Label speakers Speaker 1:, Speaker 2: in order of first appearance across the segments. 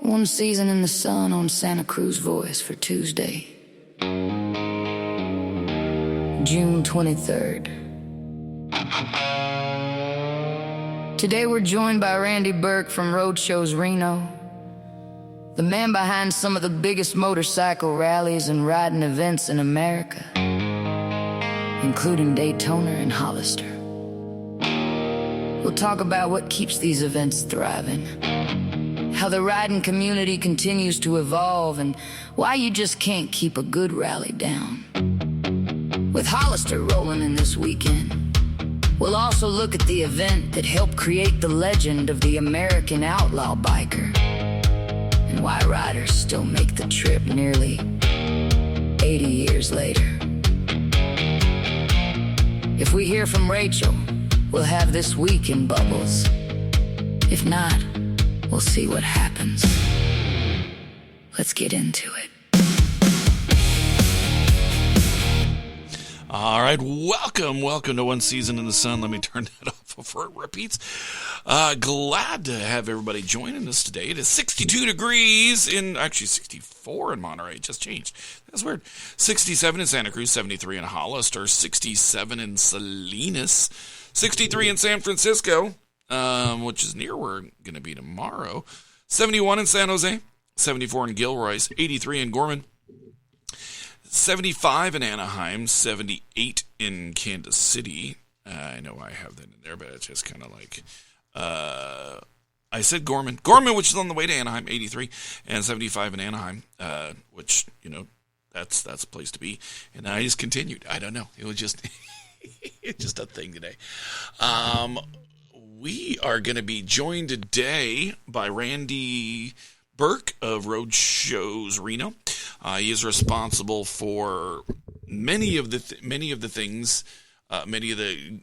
Speaker 1: One season in the sun on Santa Cruz Voice for Tuesday, June 23rd. Today we're joined by Randy Burke from Roadshows Reno, the man behind some of the biggest motorcycle rallies and riding events in America, including Daytona and Hollister. We'll talk about what keeps these events thriving, how the riding community continues to evolve, and why you just can't keep a good rally down. With Hollister rolling in this weekend, we'll also look at the event that helped create the legend of the American outlaw biker, and why riders still make the trip nearly 80 years later. If we hear from Rachel, we'll have This Week in Bubbles. If not, we'll see what happens. Let's get into it.
Speaker 2: All right, welcome to One Season in the Sun. Let me turn that off before it repeats. Glad to have everybody joining us today. It is 62 degrees actually 64 in Monterey. It just changed. That's weird. 67 in Santa Cruz, 73 in Hollister, 67 in Salinas, 63 in San Francisco, which is near where we're going to be tomorrow, 71 in San Jose, 74 in Gilroy, 83 in Gorman, 75 in Anaheim, 78 in Kansas City. I know I have that in there, but it's just kind of like, I said Gorman, which is on the way to Anaheim, 83, and 75 in Anaheim, which, that's a place to be. And I just continued. I don't know. It was just, it's just a thing today. We are going to be joined today by Randy Burke of Roadshows Reno. He is responsible for many of the things, many of the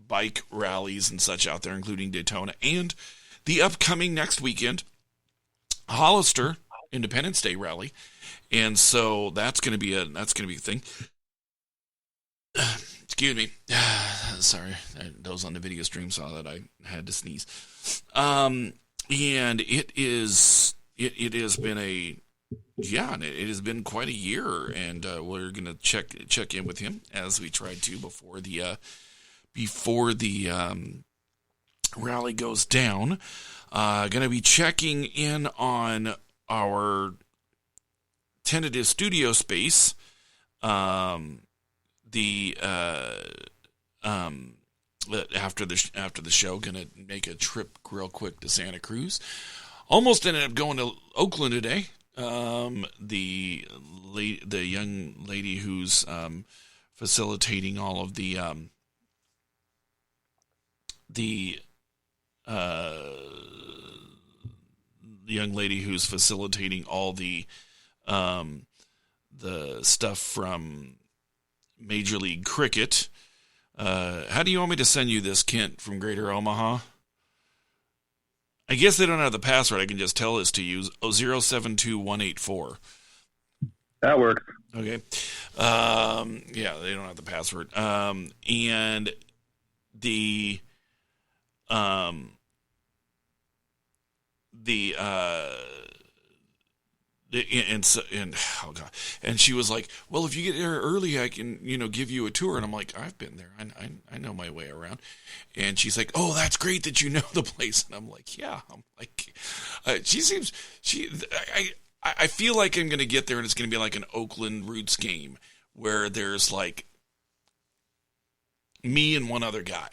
Speaker 2: bike rallies and such out there, including Daytona and the upcoming next weekend Hollister Independence Day rally. And so that's going to be a thing. Excuse me. Sorry, those on the video stream saw that I had to sneeze. And it has been quite a year, and we're gonna check in with him as we tried to before the rally goes down. Gonna be checking in on our tentative studio space. After the show, gonna make a trip real quick to Santa Cruz. Almost ended up going to Oakland today. The young lady who's facilitating all of the young lady who's facilitating all the stuff from Major League Cricket. How do you want me to send you this, Kent, from Greater Omaha? I guess they don't have the password. I can just tell this to you. 072184.
Speaker 3: That works.
Speaker 2: Okay. Yeah, they don't have the password. And and she was like, well, if you get there early, I can, give you a tour. And I'm like, I've been there. I know my way around. And she's like, oh, that's great that you know the place. And I'm like, yeah. I'm like, I feel like I'm going to get there and it's going to be like an Oakland Roots game where there's like me and one other guy.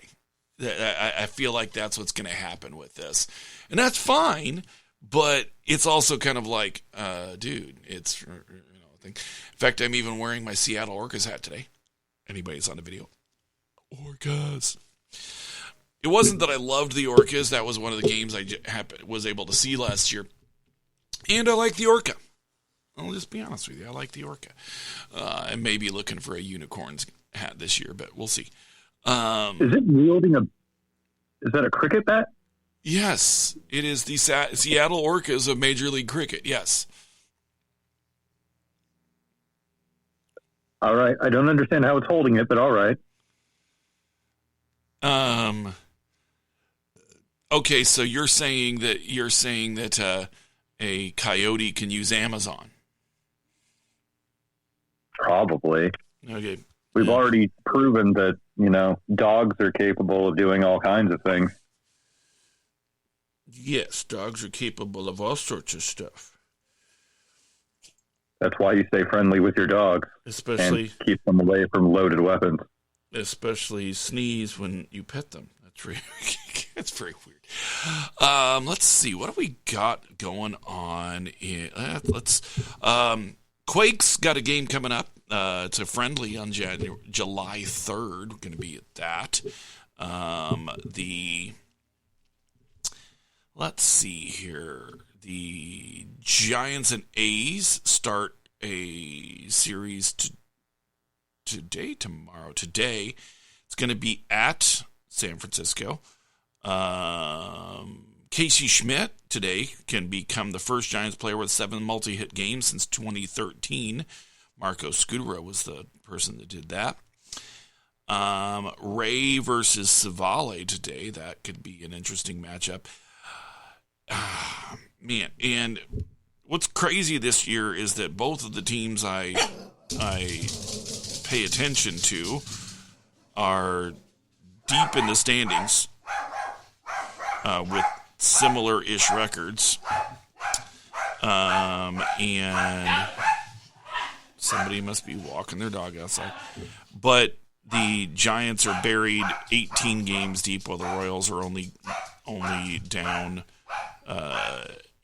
Speaker 2: I feel like that's what's going to happen with this. And that's fine. But it's also kind of like, dude, it's, a thing. In fact, I'm even wearing my Seattle Orcas hat today. Anybody's on the video. Orcas. It wasn't that I loved the Orcas. That was one of the games I was able to see last year. And I like the Orca. I'll just be honest with you. I like the Orca. I may be looking for a unicorn's hat this year, but we'll see.
Speaker 3: Is it wielding is that a cricket bat?
Speaker 2: Yes, it is the Seattle Orcas of Major League Cricket. Yes.
Speaker 3: All right. I don't understand how it's holding it, but all right.
Speaker 2: Okay, so you're saying that a coyote can use Amazon.
Speaker 3: Probably.
Speaker 2: Okay.
Speaker 3: We've already proven that, dogs are capable of doing all kinds of things.
Speaker 2: Yes, dogs are capable of all sorts of stuff.
Speaker 3: That's why you stay friendly with your dogs.
Speaker 2: Especially
Speaker 3: and keep them away from loaded weapons.
Speaker 2: Especially sneeze when you pet them. That's very weird. Let's see. What do we got going on? Quake's got a game coming up. It's a friendly on July 3rd. We're going to be at that. Let's see here. The Giants and A's start a series today. It's going to be at San Francisco. Casey Schmidt today can become the first Giants player with 7 multi-hit games since 2013. Marco Scudero was the person that did that. Ray versus Savale today. That could be an interesting matchup. Man, and what's crazy this year is that both of the teams I pay attention to are deep in the standings with similar-ish records. And somebody must be walking their dog outside. But the Giants are buried 18 games deep, while the Royals are only down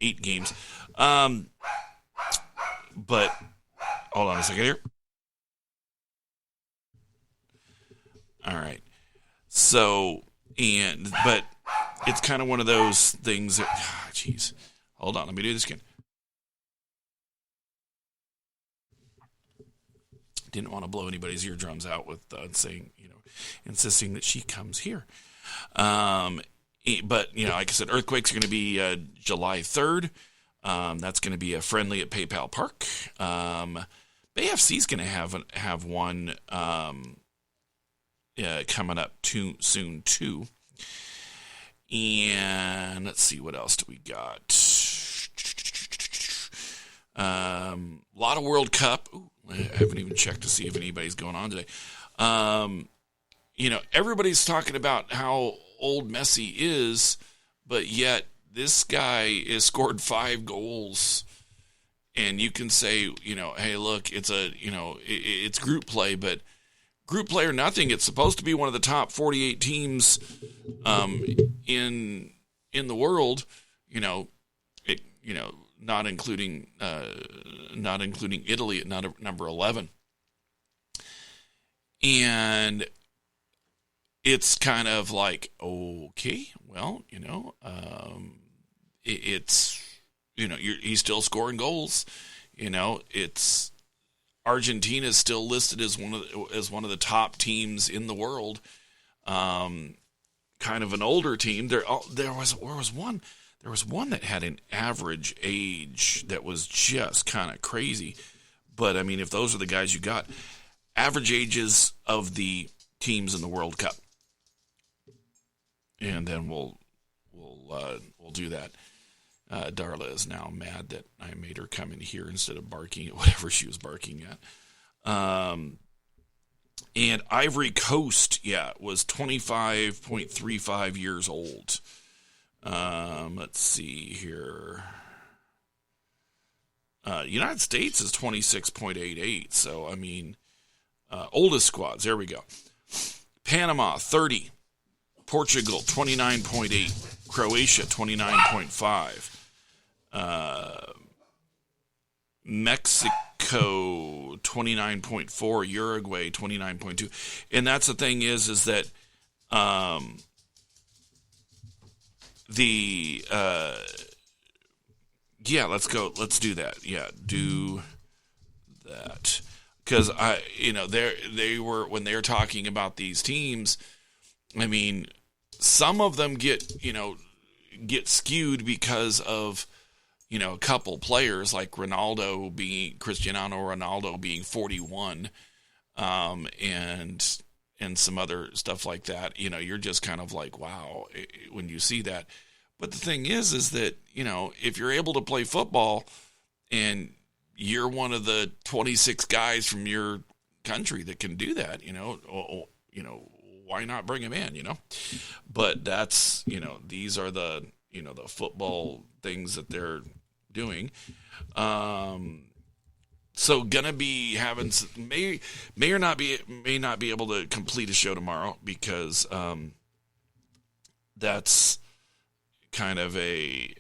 Speaker 2: 8 games. But hold on a second here. All right. So, but it's kind of one of those things that, jeez. Hold on, let me do this again. Didn't want to blow anybody's eardrums out with saying, insisting that she comes here. But, like I said, Earthquakes are going to be July 3rd. That's going to be a friendly at PayPal Park. AFC is going to have one coming up soon, too. And let's see, what else do we got? A lot of World Cup. Ooh, I haven't even checked to see if anybody's going on today. Everybody's talking about how old Messi is, but yet this guy has scored 5 goals. And you can say, hey, look, it's group play, but group play or nothing, it's supposed to be one of the top 48 teams in the world, not including Italy at number 11. And it's kind of like, okay, well, he's still scoring goals. It's Argentina is still listed as one of the top teams in the world. Kind of an older team. There was one that had an average age that was just kind of crazy. But I mean, if those are the guys you got, average ages of the teams in the World Cup, and then we'll do that. Darla is now mad that I made her come in here instead of barking at whatever she was barking at. And Ivory Coast, was 25.35 years old. Let's see here. United States is 26.88. So, I mean, oldest squads. There we go. Panama, 30. Portugal, 29.8. Croatia, 29.5. Mexico, 29.4. Uruguay, 29.2. And that's the thing is that let's go. Let's do that. Yeah, do that. Because they were, when they were talking about these teams, I mean, some of them get skewed because of, a couple players like Cristiano Ronaldo being 41, and and some other stuff like that, you know, you're just kind of like, wow, when you see that. But the thing is that, you know, if you're able to play football and you're one of the 26 guys from your country that can do that, you know, why not bring him in, you know? But that's, you know, these are the, you know, the football things that they're doing. So gonna be having may not be able to complete a show tomorrow because that's kind of a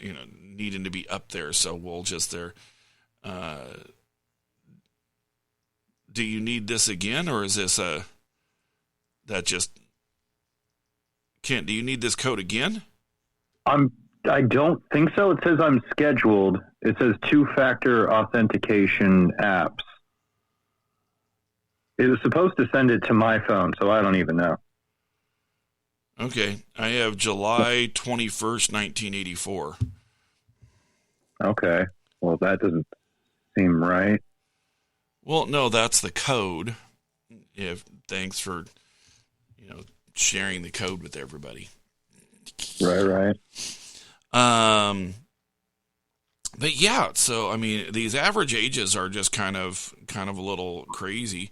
Speaker 2: you know, needing to be up there. So we'll just there. Do you need this again, or is this that just Kent? Do you need this code again?
Speaker 3: I don't think so. It says I'm scheduled. It says 2-factor authentication apps. It was supposed to send it to my phone, so I don't even know.
Speaker 2: Okay. I have July 21st, 1984.
Speaker 3: Okay. Well, that doesn't seem right.
Speaker 2: Well, no, that's the code. Thanks for, you know, sharing the code with everybody.
Speaker 3: Right.
Speaker 2: But yeah, so I mean, these average ages are just kind of a little crazy.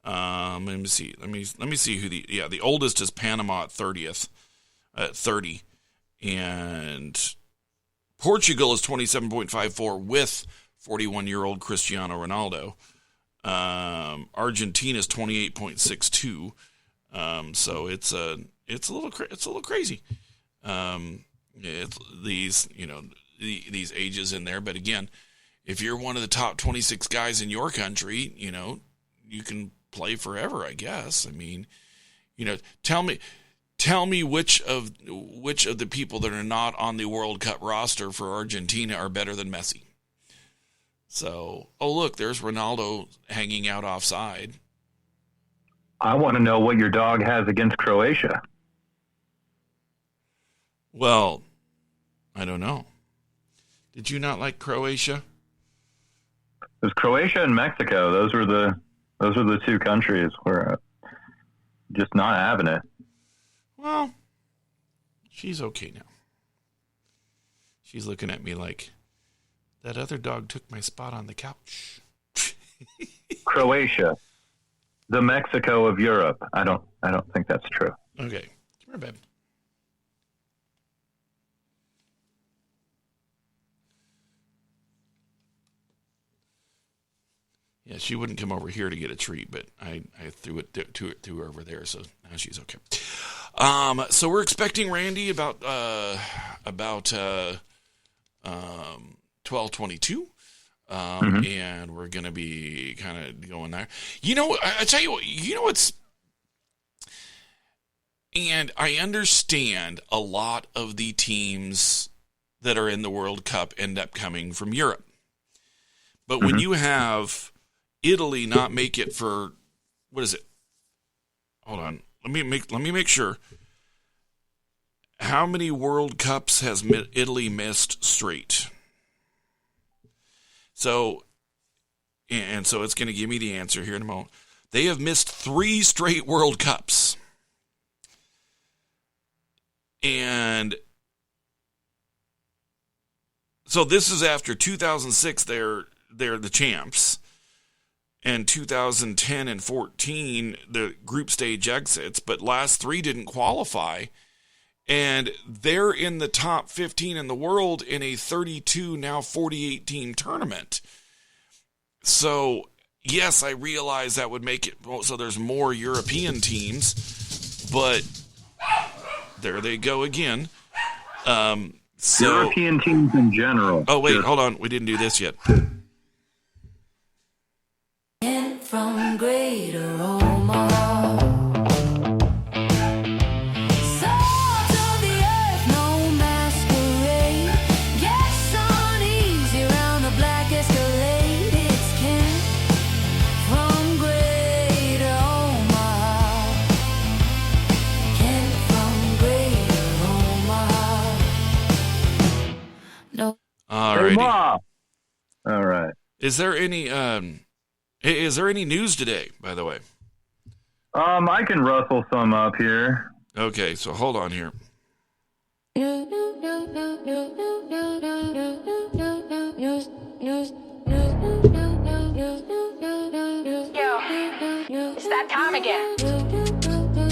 Speaker 2: Let me see who the oldest is Panama at 30, and Portugal is 27.54 with 41-year-old Cristiano Ronaldo. Argentina is 28.62. So it's a little crazy. It's these, you know, these ages in there. But again, if you're one of the top 26 guys in your country, you know, you can play forever, I guess. I mean, you know, tell me which of the people that are not on the World Cup roster for Argentina are better than Messi. So, oh look, there's Ronaldo hanging out offside.
Speaker 3: I want to know what your dog has against Croatia.
Speaker 2: Well, I don't know. Did you not like Croatia?
Speaker 3: It was Croatia and Mexico. Those were the two countries where just not having it.
Speaker 2: Well, she's okay now. She's looking at me like, that other dog took my spot on the couch.
Speaker 3: Croatia, the Mexico of Europe. I don't think that's true.
Speaker 2: Okay, come here, babe. Yeah, she wouldn't come over here to get a treat, but I threw it to her over there, so now she's okay. So we're expecting Randy about 12:22, and we're gonna be kind of going there. You know, I tell you what, you know what's, and I understand a lot of the teams that are in the World Cup end up coming from Europe, but when you have Italy not make it for, what is it? Hold on. Let me make sure. How many World Cups has Italy missed straight? So it's going to give me the answer here in a moment. They have missed 3 straight World Cups. And so this is after 2006, they're the champs. And 2010 and 14, the group stage exits, but last 3 didn't qualify. And they're in the top 15 in the world in a 32, now 48 team tournament. So, yes, I realize that would make it so there's more European teams, but there they go again.
Speaker 3: European teams in general.
Speaker 2: Oh, wait, hold on. We didn't do this yet.
Speaker 1: From Greater Omaha, salt of the earth, no masquerade. Yes, uneasy round the black Escalade. It's Ken from Greater Omaha. Ken from Greater Omaha. No.
Speaker 2: Alrighty.
Speaker 3: All right.
Speaker 2: Is there any news today, by the way?
Speaker 3: I can rustle some up here.
Speaker 2: Okay, so hold on here.
Speaker 1: It's that time again,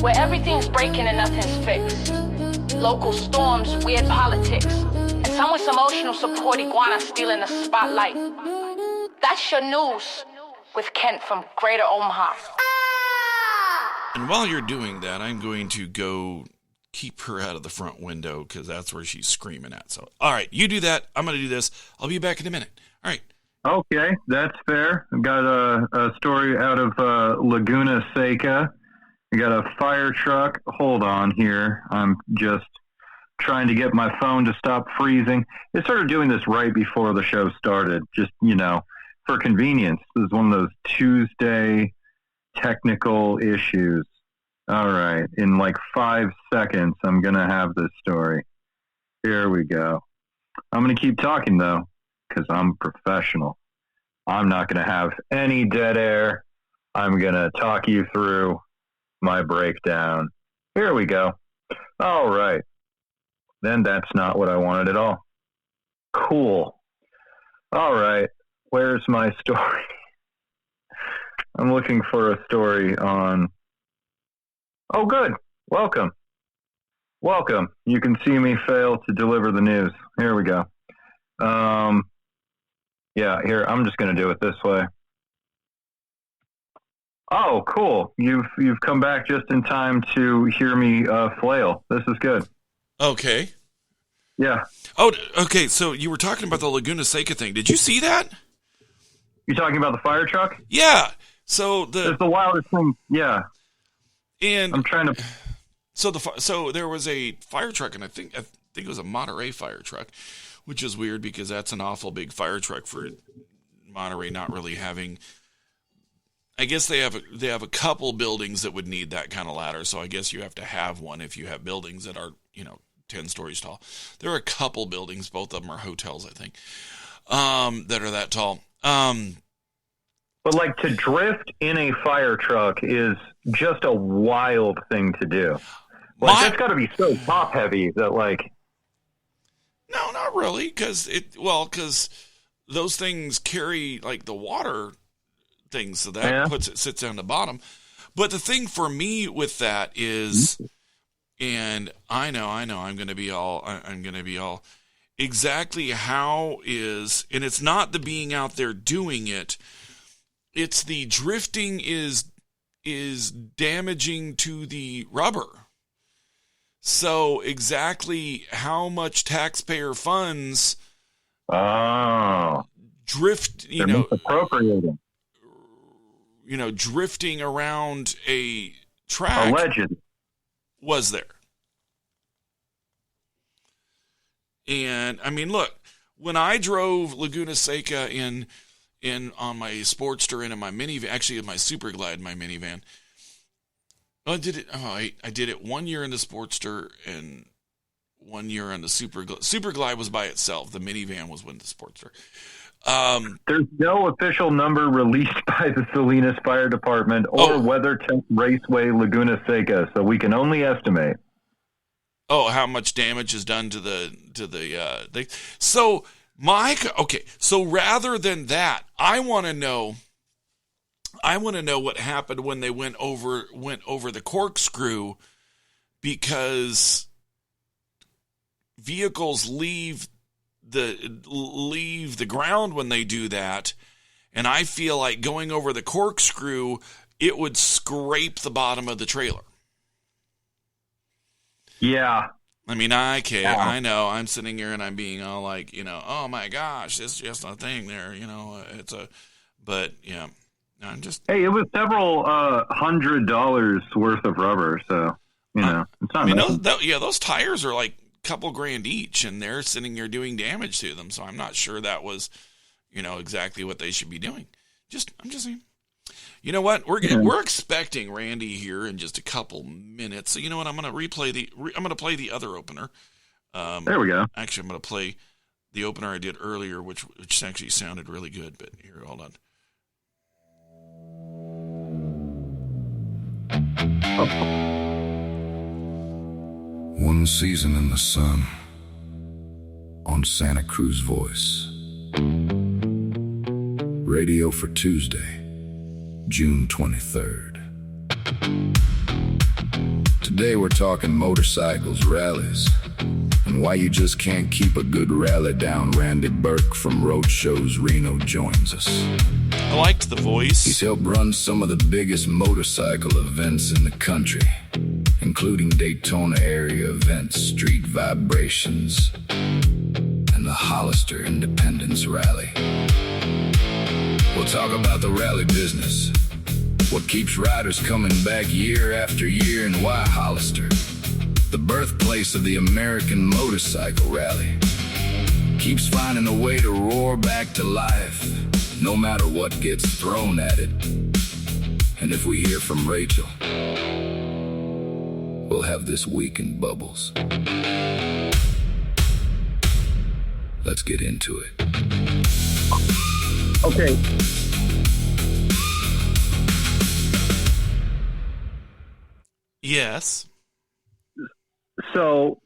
Speaker 1: where everything's breaking and nothing's fixed. Local storms, weird politics, and some with emotional support iguana stealing the spotlight. That's your news with Kent from Greater Omaha.
Speaker 2: And while you're doing that, I'm going to go keep her out of the front window because that's where she's screaming at. So, all right, you do that. I'm going to do this. I'll be back in a minute. All right.
Speaker 3: Okay, that's fair. I've got a story out of Laguna Seca. I got a fire truck. Hold on here. I'm just trying to get my phone to stop freezing. It started doing this right before the show started, just, for convenience. This is one of those Tuesday technical issues. All right. In like 5 seconds, I'm going to have this story. Here we go. I'm going to keep talking, though, because I'm professional. I'm not going to have any dead air. I'm going to talk you through my breakdown. Here we go. All right. Then that's not what I wanted at all. Cool. All right. Where's my story? I'm looking for a story on... Oh, good. Welcome. Welcome. You can see me fail to deliver the news. Here we go. Yeah, here, I'm just going to do it this way. Oh, cool. You've come back just in time to hear me flail. This is good.
Speaker 2: Okay.
Speaker 3: Yeah.
Speaker 2: Oh, okay. So you were talking about the Laguna Seca thing. Did you see that?
Speaker 3: You talking about the fire truck?
Speaker 2: Yeah. So
Speaker 3: It's the wildest thing. Yeah.
Speaker 2: And
Speaker 3: I'm trying to.
Speaker 2: So there was a fire truck, and I think it was a Monterey fire truck, which is weird because that's an awful big fire truck for Monterey not really having. I guess they have a couple buildings that would need that kind of ladder, so I guess you have to have one if you have buildings that are 10 stories tall. There are a couple buildings, both of them are hotels, I think, that are that tall.
Speaker 3: But like to drift in a fire truck is just a wild thing to do. Like that's got to be so top heavy that like.
Speaker 2: No, not really, because those things carry like the water things, so that sits down the bottom. But the thing for me with that is, and I know, I'm going to be all exactly how is, and it's not the being out there doing it. It's the drifting is damaging to the rubber. So exactly how much taxpayer funds drift,
Speaker 3: appropriating.
Speaker 2: Drifting around a track
Speaker 3: alleged
Speaker 2: was there. And I mean, look, when I drove Laguna Seca in on my Sportster and in my minivan, actually in my Super Glide, my minivan. I did it 1 year in the Sportster and 1 year on the Super Glide. Super Glide was by itself. The minivan was with the Sportster.
Speaker 3: There's no official number released by the Salinas Fire Department or WeatherTech Raceway Laguna Seca, so we can only estimate.
Speaker 2: Oh, how much damage is done to the thing. So so rather than that, I want to know what happened when they went over the corkscrew, because vehicles leave the ground when they do that, and I feel like going over the corkscrew, it would scrape the bottom of the trailer. Yeah. I mean, I know. I'm sitting here and I'm being all like, oh my gosh, it's just a thing there, but yeah, I'm just.
Speaker 3: Hey, it was several $100 worth of rubber, so it's not.
Speaker 2: Those tires are like a couple grand each, and they're sitting here doing damage to them. So I'm not sure that was, exactly what they should be doing. I'm just saying. You know what? We're expecting Randy here in just a couple minutes. So you know what? I'm going to play the other opener.
Speaker 3: There we go.
Speaker 2: Actually, I'm going to play the opener I did earlier, which actually sounded really good. But here, hold on.
Speaker 4: One season in the sun on Santa Cruz Voice. Radio for Tuesday, June 23rd. Today we're talking motorcycles, rallies, and why you just can't keep a good rally down. Randy Burke from Roadshows Reno joins us.
Speaker 2: I liked the voice.
Speaker 4: He's helped run some of the biggest motorcycle events in the country, including Daytona area events, Street Vibrations, and the Hollister Independence Rally. We'll talk about the rally business, what keeps riders coming back year after year, and why Hollister, the birthplace of the American motorcycle rally, keeps finding a way to roar back to life, no matter what gets thrown at it. And if we hear from Rachel, we'll have this week in bubbles. Let's get into it.
Speaker 3: Okay.
Speaker 2: Yes.
Speaker 3: So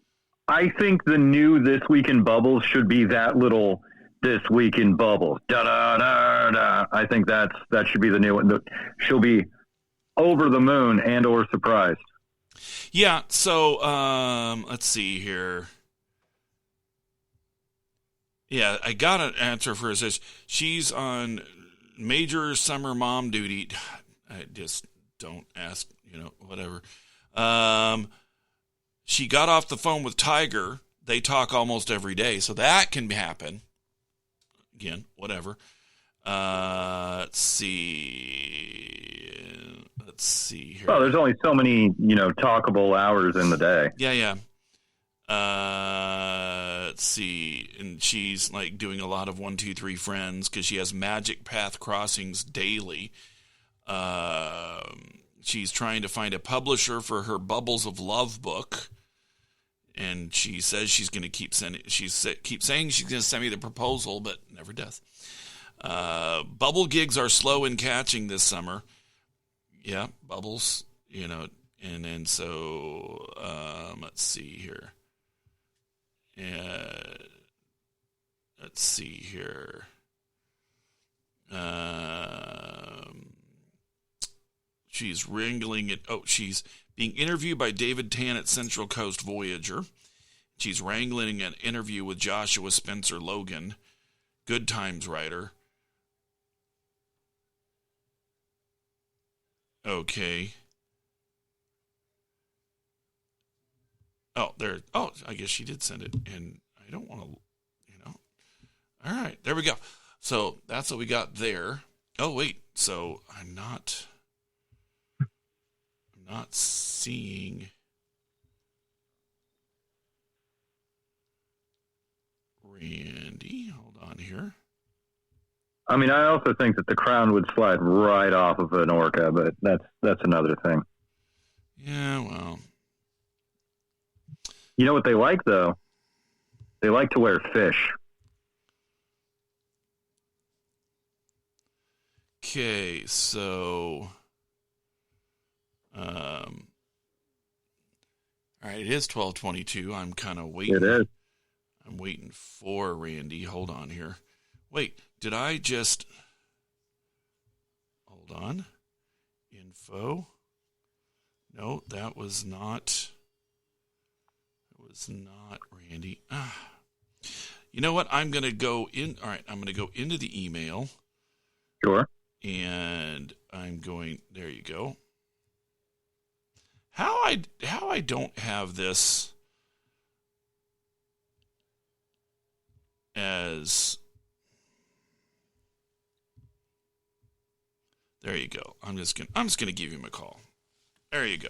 Speaker 3: I think the new This Week in Bubbles should be that little This Week in Bubbles. Da da da da. I think that should be the new one. She'll be over the moon and or surprised.
Speaker 2: Yeah, so let's see here. Yeah, I got an answer for her. It says she's on major summer mom duty. I just don't ask, whatever. She got off the phone with Tiger. They talk almost every day, so that can happen. Again, whatever. Let's see here.
Speaker 3: Well, there's only so many, talkable hours in the day.
Speaker 2: Yeah. Let's see. And she's like doing a lot of 1, 2, 3 friends because she has Magic Path crossings daily. She's trying to find a publisher for her Bubbles of Love book. And she says she's going to keep saying she's going to send me the proposal, but never does. Bubble gigs are slow in catching this summer. Yeah, bubbles, and then so, let's see here. Let's see here. She's wrangling it. Oh, she's being interviewed by David Tan at Central Coast Voyager. She's wrangling an interview with Joshua Spencer Logan, Good Times writer. Okay. Oh, there. Oh, I guess she did send it, and I don't want to, All right, there we go. So that's what we got there. Oh, wait. So I'm not seeing Randy. Hold on here.
Speaker 3: I mean, I also think that the crown would slide right off of an orca, but that's another thing.
Speaker 2: Yeah, well.
Speaker 3: You know what they like, though? They like to wear fish.
Speaker 2: Okay, so, all right, it is 12:22. I'm kind of waiting.
Speaker 3: It is.
Speaker 2: I'm waiting for Randy. Hold on here. Wait, did I just, hold on. Info. No, that was not Randy. You know what? I'm going to go in. All right, I'm going to go into the email.
Speaker 3: Sure.
Speaker 2: And I'm going, there you go. How I don't have this as, there you go. I'm just gonna give him a call. There you go.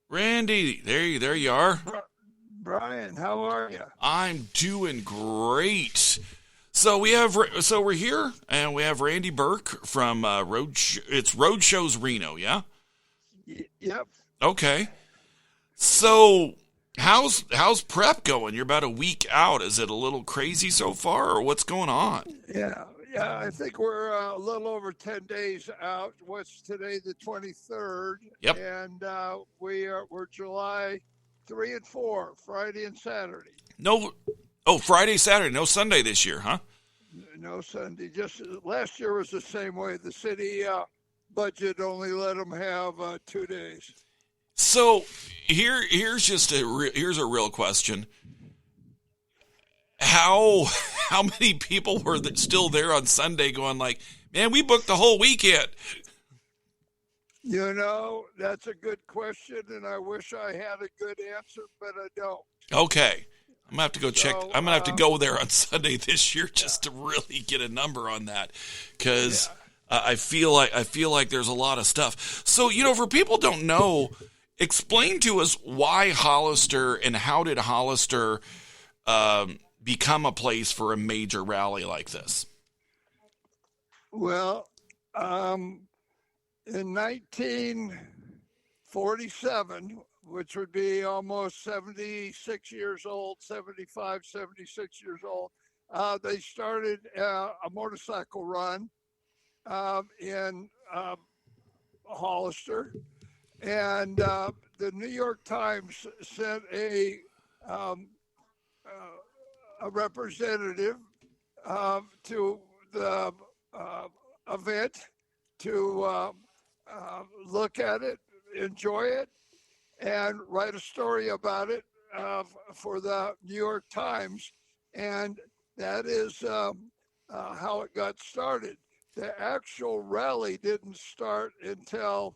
Speaker 2: Randy, there you are.
Speaker 5: Brian, how are you?
Speaker 2: I'm doing great. So we're here, and we have Randy Burke from Roadshows Reno, yeah?
Speaker 5: Yep.
Speaker 2: Okay. So How's prep going? You're about a week out. Is it a little crazy so far, or what's going on?
Speaker 5: Yeah, yeah. I think we're a little over 10 days out. What's today, the 23rd?
Speaker 2: Yep.
Speaker 5: And we're July 3 and 4, Friday and Saturday.
Speaker 2: No, Friday, Saturday, no Sunday this year, huh?
Speaker 5: No Sunday. Just last year was the same way. The city budget only let them have 2 days.
Speaker 2: So here's a real question. How many people were still there on Sunday going like, man, we booked the whole weekend?
Speaker 5: That's a good question, and I wish I had a good answer, but I don't.
Speaker 2: Okay. I'm gonna have to go check. I'm gonna have to go there on Sunday this year just to really get a number on that, because I feel like there's a lot of stuff. So for people who don't know, explain to us why Hollister and how did Hollister become a place for a major rally like this?
Speaker 5: Well, in 1947, which would be almost 76 years old, 75, 76 years old, they started a motorcycle run in Hollister. And the New York Times sent a representative to the event to look at it, enjoy it, and write a story about it for the New York Times. And that is how it got started. The actual rally didn't start until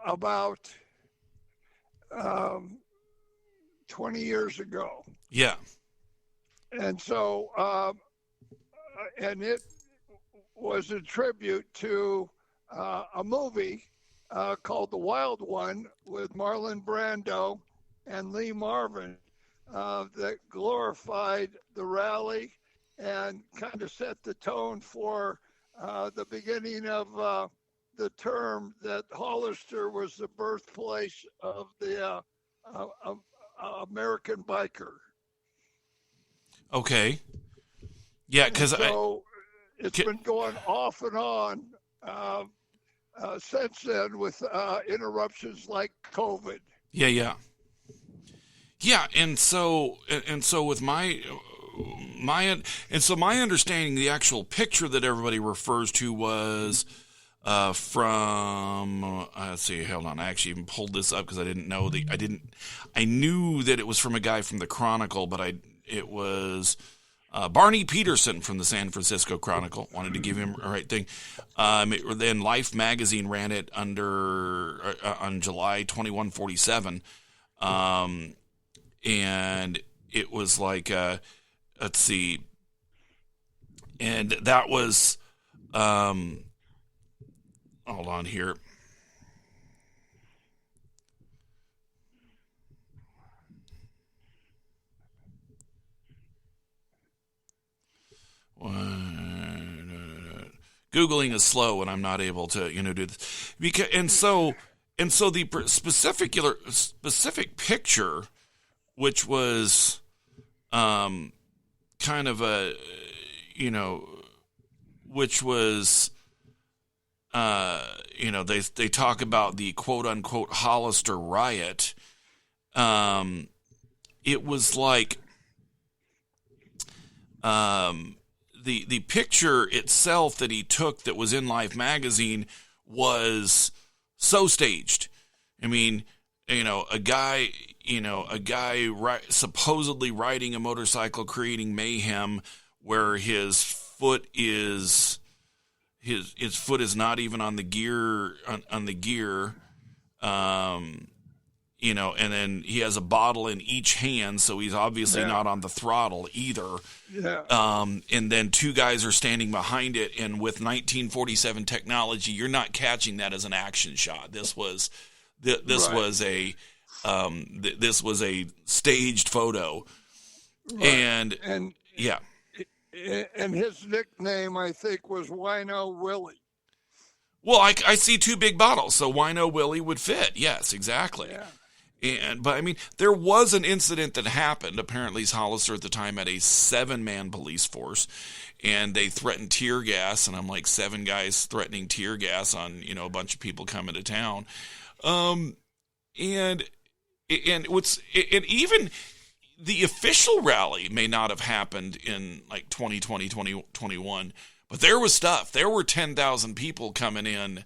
Speaker 5: about 20 years ago.
Speaker 2: Yeah.
Speaker 5: And so, and it was a tribute to a movie called The Wild One with Marlon Brando and Lee Marvin that glorified the rally and kind of set the tone for the beginning of the term that Hollister was the birthplace of the American biker.
Speaker 2: Okay. Yeah, because
Speaker 5: it's been going off and on since then with interruptions like COVID.
Speaker 2: Yeah. And so with my understanding, the actual picture that everybody refers to was from let's see, hold on. I actually even pulled this up because I knew that it was from a guy from the Chronicle, but it was Barney Peterson from the San Francisco Chronicle. Wanted to give him a right thing. Then Life magazine ran it on July 2147. And it was like, let's see. And that was, hold on here. Googling is slow when I'm not able to, do this. And so the specific picture, which was, kind of a, which was, they talk about the quote unquote Hollister riot. It was like, the picture itself that he took that was in Life magazine was so staged. I mean, a guy supposedly riding a motorcycle creating mayhem where his foot is not even on the gear, and then he has a bottle in each hand, so he's obviously not on the throttle either.
Speaker 5: Yeah.
Speaker 2: And then two guys are standing behind it, and with 1947 technology, you're not catching that as an action shot. This was a staged photo,
Speaker 5: right. and
Speaker 2: yeah.
Speaker 5: And his nickname, I think, was Wino Willie.
Speaker 2: Well, I see two big bottles, so Wino Willie would fit. Yes, exactly.
Speaker 5: Yeah.
Speaker 2: But I mean, there was an incident that happened. Apparently, Hollister at the time had a 7-man police force, and they threatened tear gas. And I'm like, 7 guys threatening tear gas on a bunch of people coming to town. And even the official rally may not have happened in like 2020, 2021, but there was stuff. There were 10,000 people coming in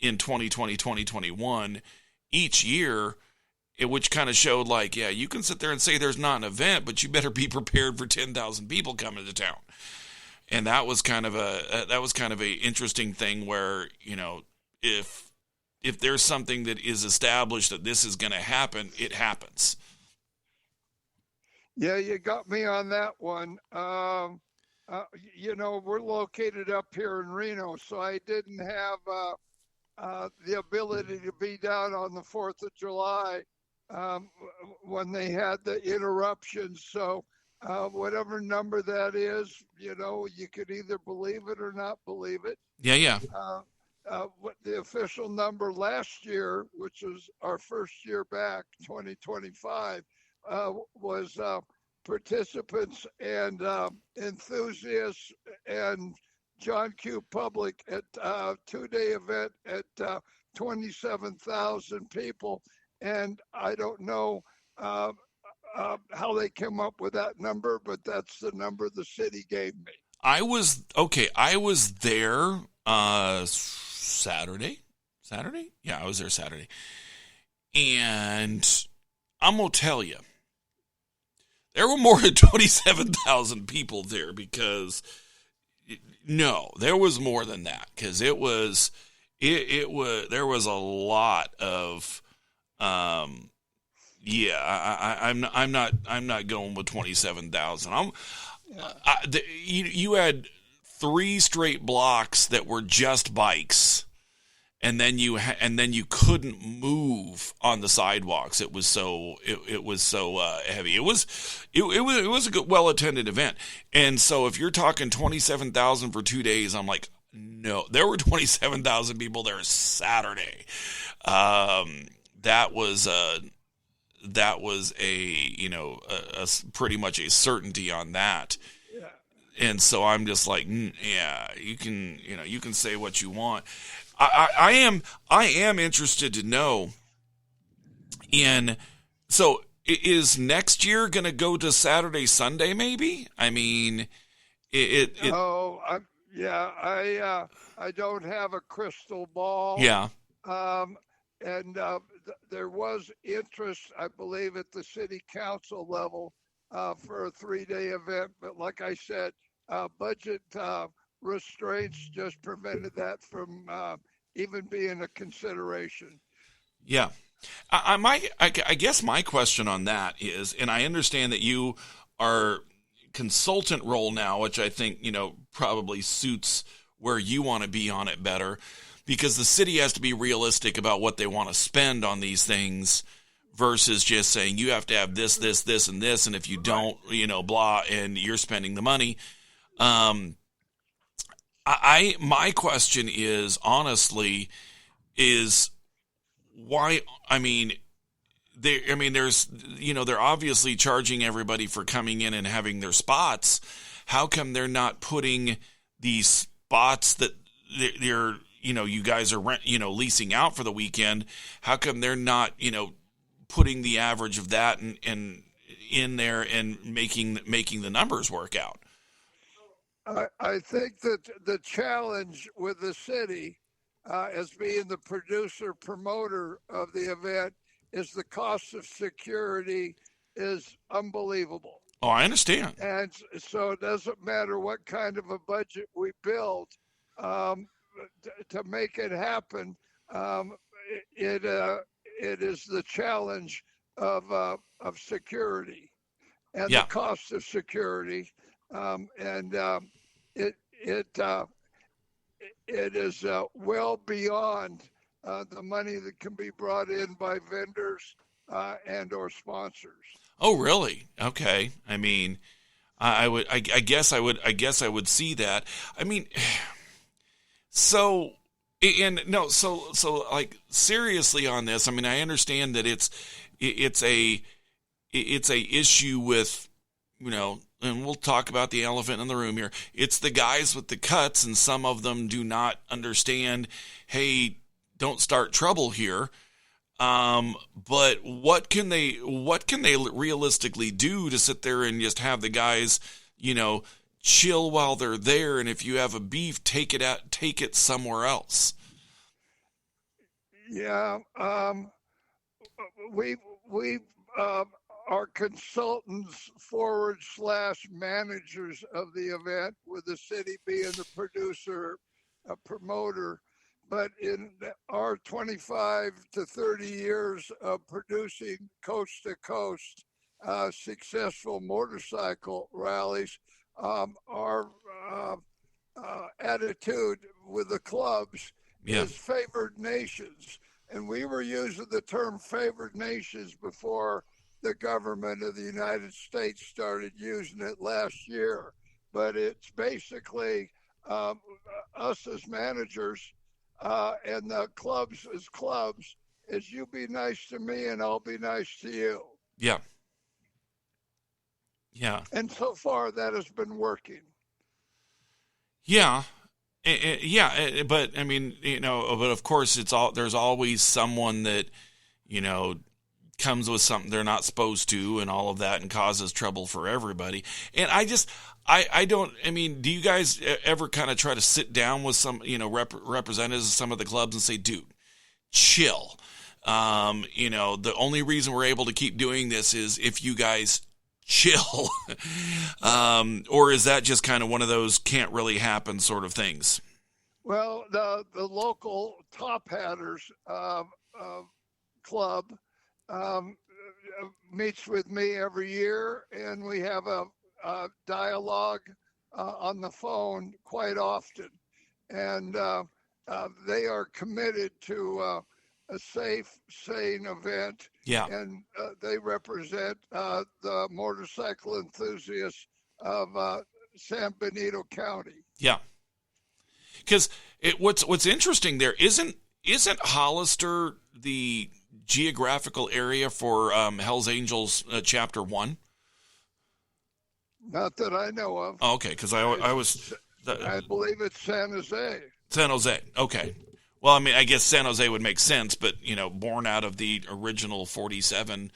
Speaker 2: 2020, 2021 each year, which kind of showed like, yeah, you can sit there and say there's not an event, but you better be prepared for 10,000 people coming to town. And that was kind of a interesting thing where, if there's something that is established that this is going to happen, it happens.
Speaker 5: Yeah, you got me on that one. We're located up here in Reno, so I didn't have the ability to be down on the 4th of July when they had the interruptions. So whatever number that is, you could either believe it or not believe it.
Speaker 2: Yeah.
Speaker 5: What the official number last year, which was our first year back, 2025, was participants and enthusiasts and John Q. Public at a 2-day event at 27,000 people. And I don't know how they came up with that number, but that's the number the city gave me.
Speaker 2: I was there Saturday. Yeah, I was there Saturday. And I'm going to tell you, there were more than 27,000 people there because, no, there was more than that because there was a lot of, I'm not going with 27,000. You had 3 straight blocks that were just bikes. And then you couldn't move on the sidewalks. It was so heavy. It was a good, well attended event. And so if you're talking 27,000 for 2 days, I'm like, no, there were 27,000 people there Saturday. That was a pretty much a certainty on that. Yeah. And so I'm just like, yeah, you can say what you want. I am interested to know so is next year going to go to Saturday, Sunday, maybe? I mean, I don't have a crystal ball. Yeah.
Speaker 5: There was interest, I believe, at the city council level for a 3-day event. But like I said, budget restraints just prevented that from even being a consideration.
Speaker 2: Yeah. I guess my question on that is, and I understand that you are consultant role now, which I think, probably suits where you want to be on it better, because the city has to be realistic about what they want to spend on these things versus just saying you have to have this, this, this, and this, and if you don't, blah, and you're spending the money. My question is, honestly, is why, they're obviously charging everybody for coming in and having their spots. How come they're not putting these spots that they're you guys are leasing out for the weekend? How come they're not, putting the average of that and in there and making the numbers work out?
Speaker 5: I think that the challenge with the city as being the producer promoter of the event is the cost of security is unbelievable.
Speaker 2: Oh, I understand.
Speaker 5: And so it doesn't matter what kind of a budget we build to make it happen. It is the challenge of security and the cost of security. It is well beyond the money that can be brought in by vendors and or sponsors.
Speaker 2: Oh, really? Okay. I mean, I guess I would see that. I mean, so And no, so like seriously on this, I mean, I understand that it's a issue with, and we'll talk about the elephant in the room here. It's the guys with the cuts, and some of them do not understand, hey, don't start trouble here. But what can they realistically do to sit there and just have the guys, chill while they're there? And if you have a beef, take it somewhere else.
Speaker 5: Yeah. We are consultants / managers of the event, with the city being the producer, a promoter. But in our 25 to 30 years of producing coast to coast successful motorcycle rallies, our attitude with the clubs is favored nations. And we were using the term favored nations before the government of the United States started using it last year. But it's basically us as managers and the clubs as clubs, is you be nice to me and I'll be nice to you.
Speaker 2: Yeah. Yeah.
Speaker 5: And so far that has been working.
Speaker 2: Yeah. Yeah, but I mean, but of course there's always someone that, comes with something they're not supposed to and all of that and causes trouble for everybody. And do you guys ever kind of try to sit down with some, representatives of some of the clubs and say, dude, chill. The only reason we're able to keep doing this is if you guys chill. Or is that just kind of one of those can't really happen sort of things?
Speaker 5: Well, the local top hatters club meets with me every year, and we have a dialogue on the phone quite often. And they are committed to a safe, sane event.
Speaker 2: Yeah.
Speaker 5: And they represent the motorcycle enthusiasts of San Benito County.
Speaker 2: Yeah. Because what's interesting there, isn't Hollister the geographical area for Hell's Angels Chapter 1?
Speaker 5: Not that I know of.
Speaker 2: Oh, okay, because
Speaker 5: I believe it's San Jose.
Speaker 2: San Jose, okay. Well, I mean, I guess San Jose would make sense, but, born out of the original 47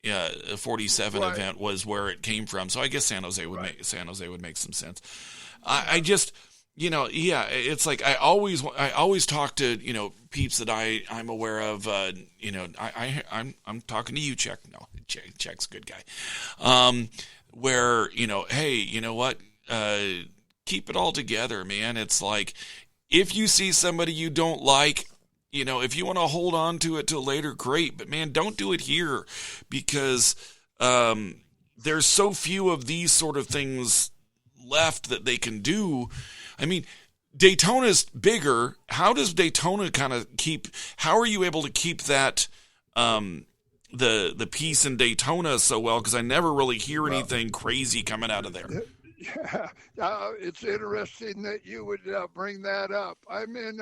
Speaker 2: right. event was where it came from. So I guess San Jose would make some sense. I just, it's like I always talk to, peeps that I'm aware of, I'm talking to you, Czech. No, Czech's a good guy. Where, hey, you know what? Keep it all together, man. It's like, if you see somebody you don't like, if you want to hold on to it till later, great. But man, don't do it here, because there's so few of these sort of things left that they can do. I mean, Daytona's bigger. How does Daytona how are you able to keep that, the peace in Daytona so well? Because I never really hear anything crazy coming out of there.
Speaker 5: Yeah, it's interesting that you would bring that up. I'm in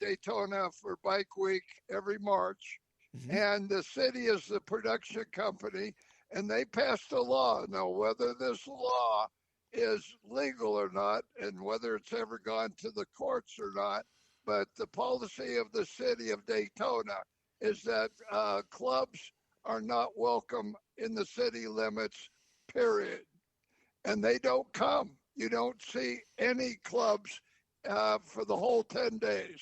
Speaker 5: Daytona for Bike Week every March, and the city is the production company, and they passed a law. Now, whether this law is legal or not, and whether it's ever gone to the courts or not, but the policy of the city of Daytona is that clubs are not welcome in the city limits, period. And they don't come. You don't see any clubs for the whole 10 days.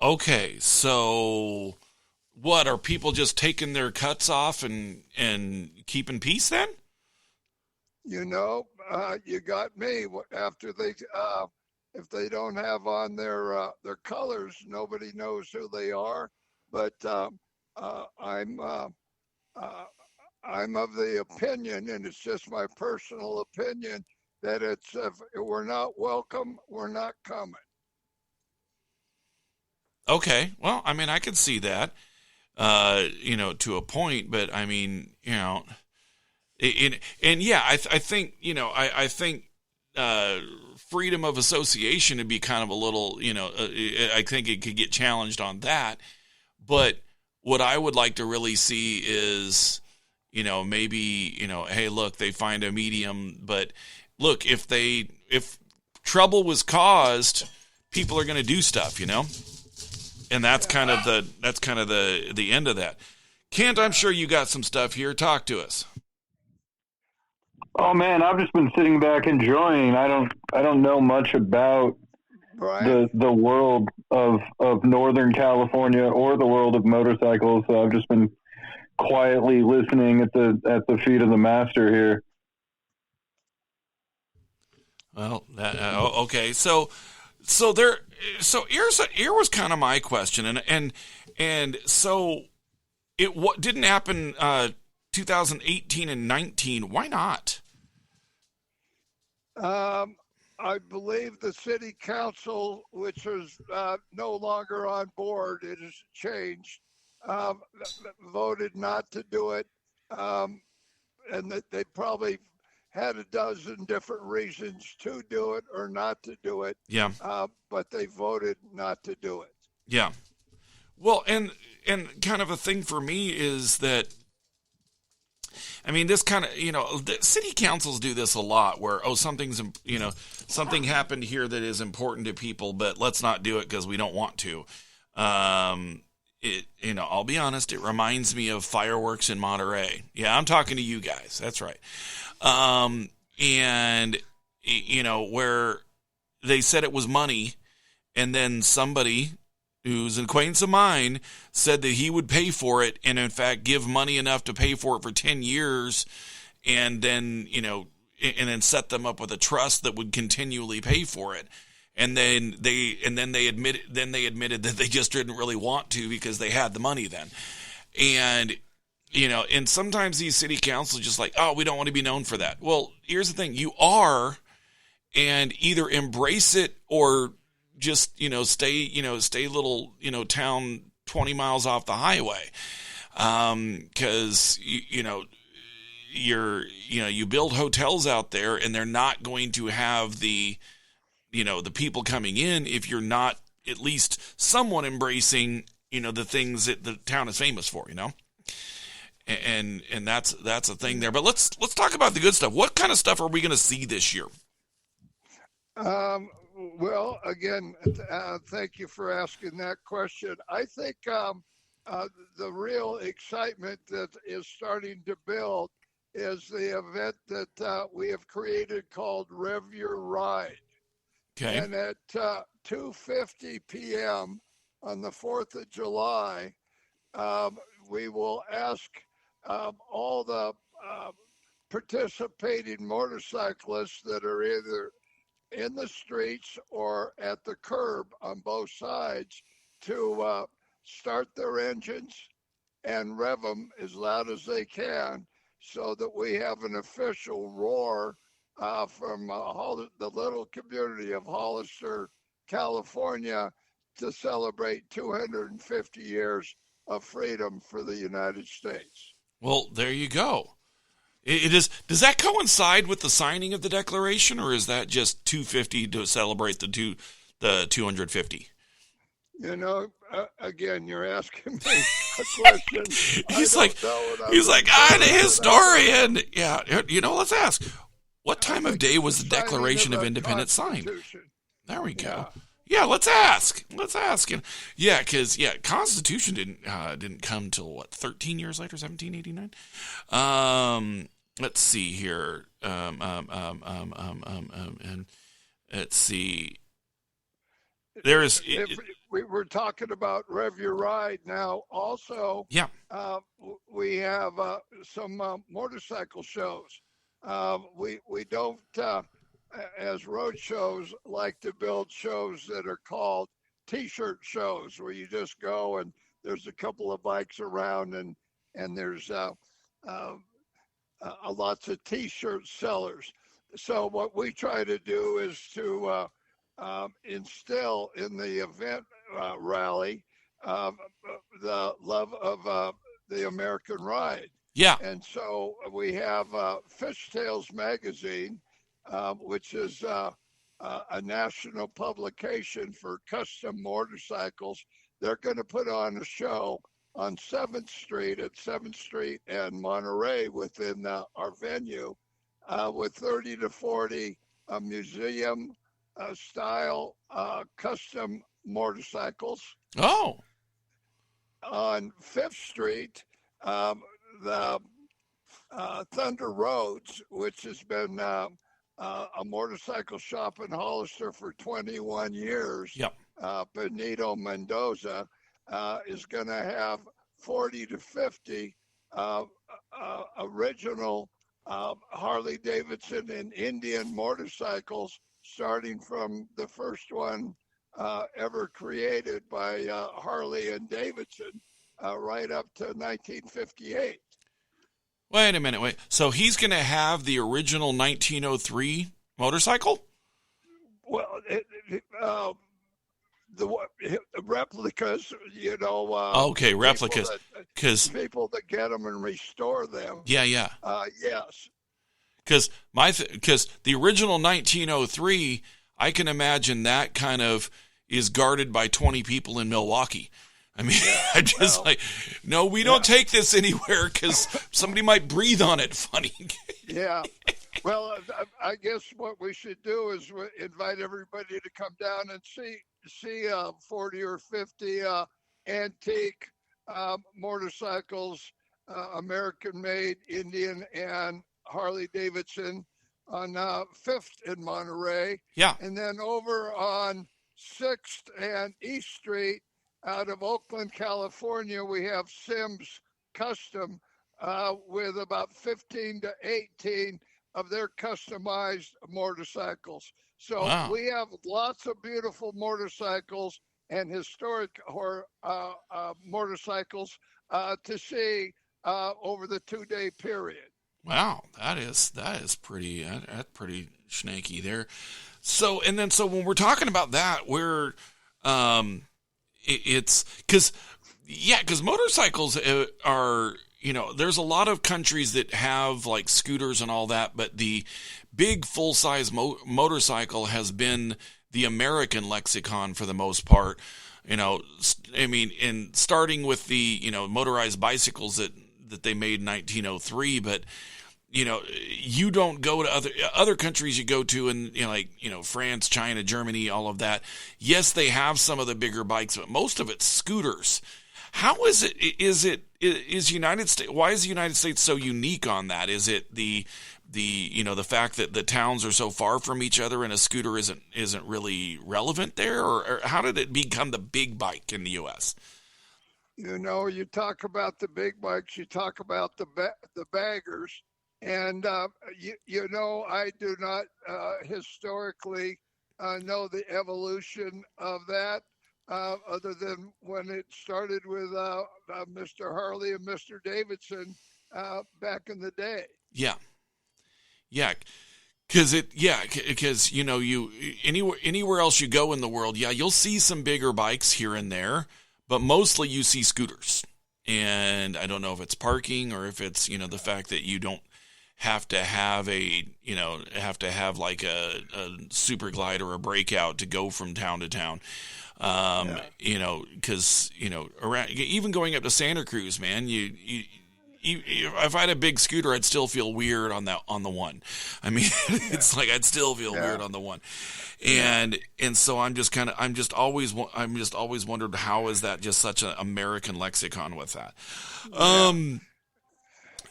Speaker 2: Okay, so what, are people just taking their cuts off and keeping peace then?
Speaker 5: You got me. After they, if they don't have on their colors, nobody knows who they are. But I'm of the opinion, and it's just my personal opinion, that it's if we're not welcome, we're not coming.
Speaker 2: Okay, well, I mean, I can see that, to a point, but I mean, I think, I think freedom of association would be kind of a little, I think it could get challenged on that. But what I would like to really see is, maybe, hey, look, they find a medium, but look, if trouble was caused, people are going to do stuff, and that's kind of the end of that. Kent, I'm sure you got some stuff here. Talk to us.
Speaker 3: Oh man, I've just been sitting back enjoying. I don't know much about the world of Northern California or the world of motorcycles, so I've just been quietly listening at the feet of the master here.
Speaker 2: Well, okay. So here was kind of my question, and so it didn't happen 2018 and 19. Why not?
Speaker 5: I believe the city council, which is no longer on board, it has changed, voted not to do it, and that they probably had a dozen different reasons to do it or not to do it.
Speaker 2: Yeah.
Speaker 5: But they voted not to do it.
Speaker 2: Yeah. Well, and kind of a thing for me is that, I mean, this kind of, the city councils do this a lot where, something happened here that is important to people, but let's not do it because we don't want to. I'll be honest, it reminds me of fireworks in Monterey. Yeah, I'm talking to you guys. That's right. Where they said it was money, and then somebody who's an acquaintance of mine said that he would pay for it, and in fact give money enough to pay for it for 10 years, and then set them up with a trust that would continually pay for it. And then they admitted that they just didn't really want to because they had the money then. And and sometimes these city councils are just like, oh, we don't want to be known for that. Well, here's the thing. You are, and either embrace it or just, stay little, town 20 miles off the highway. Cause you build hotels out there and they're not going to have the people coming in if you're not at least somewhat embracing, the things that the town is famous for, and that's a thing there. But let's talk about the good stuff. What kind of stuff are we going to see this year?
Speaker 5: Well, again, thank you for asking that question. I think the real excitement that is starting to build is the event that we have created called Rev Your Ride.
Speaker 2: Okay.
Speaker 5: And at 2:50 p.m. on the 4th of July, we will ask all the participating motorcyclists that are either in the streets or at the curb on both sides to start their engines and rev them as loud as they can so that we have an official roar from the little community of Hollister, California, to celebrate 250 years of freedom for the United States.
Speaker 2: Well, there you go. It is. Does that coincide with the signing of the Declaration, or is that just 250 to celebrate the 250?
Speaker 5: Again, you're asking me a question.
Speaker 2: he's like, I'm a historian. Yeah, let's ask. What time of day was the Declaration of Independence signed? There we go. Yeah, let's ask. Yeah, because Constitution didn't come till 13 years later, 1789. Let's see here. And let's see.
Speaker 5: We were talking about Rev Your Ride now. Also, we have some motorcycle shows. We don't, as road shows, like to build shows that are called T-shirt shows, where you just go and there's a couple of bikes around and there's lots of T-shirt sellers. So what we try to do is to instill in the event rally the love of the American ride.
Speaker 2: Yeah.
Speaker 5: And so we have Fishtails magazine, which is a national publication for custom motorcycles. They're going to put on a show on 7th Street and Monterey within our venue with 30 to 40 museum style custom motorcycles.
Speaker 2: Oh.
Speaker 5: On 5th Street, the Thunder Roads, which has been a motorcycle shop in Hollister for 21 years,
Speaker 2: Yep.
Speaker 5: Benito Mendoza, is going to have 40 to 50 original Harley Davidson and Indian motorcycles, starting from the first one ever created by Harley and Davidson right up to 1958.
Speaker 2: Wait a minute. So he's going to have the original 1903 motorcycle?
Speaker 5: Well, the replicas,
Speaker 2: okay, replicas. Because
Speaker 5: people that get them and restore them.
Speaker 2: Yeah.
Speaker 5: Yes.
Speaker 2: Because the original 1903, I can imagine that kind of is guarded by 20 people in Milwaukee. I mean, I'm just no, we don't take this anywhere because somebody might breathe on it funny.
Speaker 5: Yeah. Well, I guess what we should do is invite everybody to come down and see 40 or 50 antique motorcycles, American-made, Indian, and Harley Davidson on 5th in Monterey.
Speaker 2: Yeah.
Speaker 5: And then over on 6th and East Street out of Oakland, California, we have Sims Custom with about 15 to 18 of their customized motorcycles. So
Speaker 2: wow.
Speaker 5: We have lots of beautiful motorcycles and historic motorcycles to see over the 2-day period.
Speaker 2: Wow, that is pretty snaky there. So when we're talking about that, we're it's because motorcycles are, there's a lot of countries that have like scooters and all that, but the big full-size motorcycle has been the American lexicon for the most part. And starting with the, motorized bicycles that they made in 1903, but you don't go to other countries you go to, and France, China, Germany, all of that. Yes, they have some of the bigger bikes, but most of it's scooters. How is it? Is United States? Why is the United States so unique on that? Is it the fact that the towns are so far from each other and a scooter isn't really relevant there, or how did it become the big bike in the U.S.?
Speaker 5: You talk about the big bikes, you talk about the baggers. And, I do not historically know the evolution of that, other than when it started with Mr. Harley and Mr. Davidson back in the day.
Speaker 2: Yeah. Because anywhere else you go in the world, you'll see some bigger bikes here and there, but mostly you see scooters. And I don't know if it's parking or if it's, the fact that you don't have to have like a super glide or a breakout to go from town to town. Because around, even going up to Santa Cruz, man, if I had a big scooter, I'd still feel weird on the one. I mean, it's like I'd still feel weird on the one, and so I'm just always wondered, how is that just such an American lexicon with that,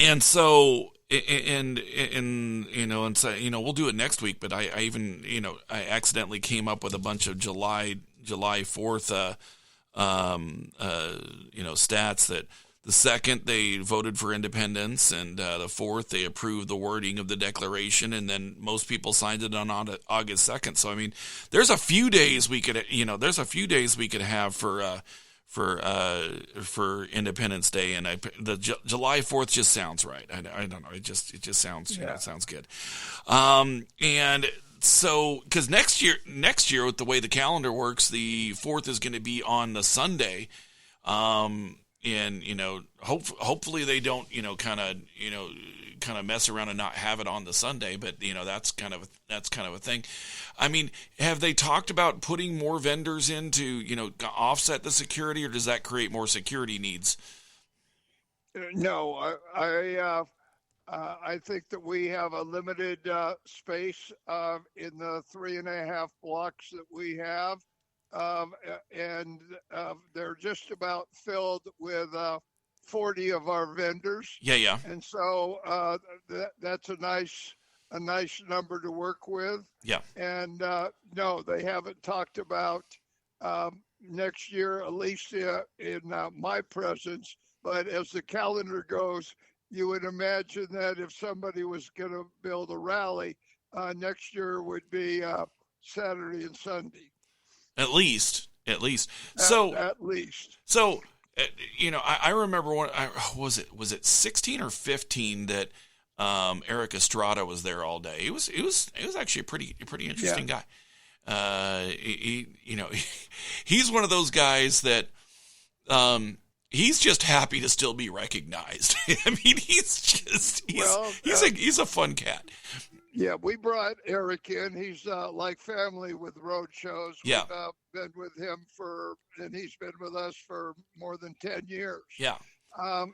Speaker 2: and so. And so, we'll do it next week, but I even, I accidentally came up with a bunch of July 4th, stats that the 2nd they voted for independence, and the 4th they approved the wording of the Declaration, and then most people signed it on August 2nd. So, I mean, there's a few days we could have for Independence Day, and the July 4th just sounds right. I don't know. It just sounds, it sounds good. And so, because next year with the way the calendar works, the 4th is going to be on the Sunday. And, hopefully they don't, kind of mess around and not have it on the Sunday, but that's kind of a thing. I mean, have they talked about putting more vendors in to offset the security, or does that create more security needs?
Speaker 5: No, I think that we have a limited space in the 3.5 blocks that we have, and they're just about filled with 40 of our vendors.
Speaker 2: Yeah.
Speaker 5: And so that's a nice number to work with.
Speaker 2: Yeah.
Speaker 5: And no, they haven't talked about next year, at least in my presence. But as the calendar goes, you would imagine that if somebody was going to build a rally, next year would be Saturday and Sunday.
Speaker 2: At least.
Speaker 5: At least.
Speaker 2: So, I remember was it 16 or 15 that Eric Estrada was there all day. It was actually a pretty interesting guy. He's one of those guys that he's just happy to still be recognized. I mean, he's a fun cat.
Speaker 5: Yeah, we brought Eric in. He's like family with road shows.
Speaker 2: Yeah.
Speaker 5: We've been with him and he's been with us for more than 10 years.
Speaker 2: Yeah.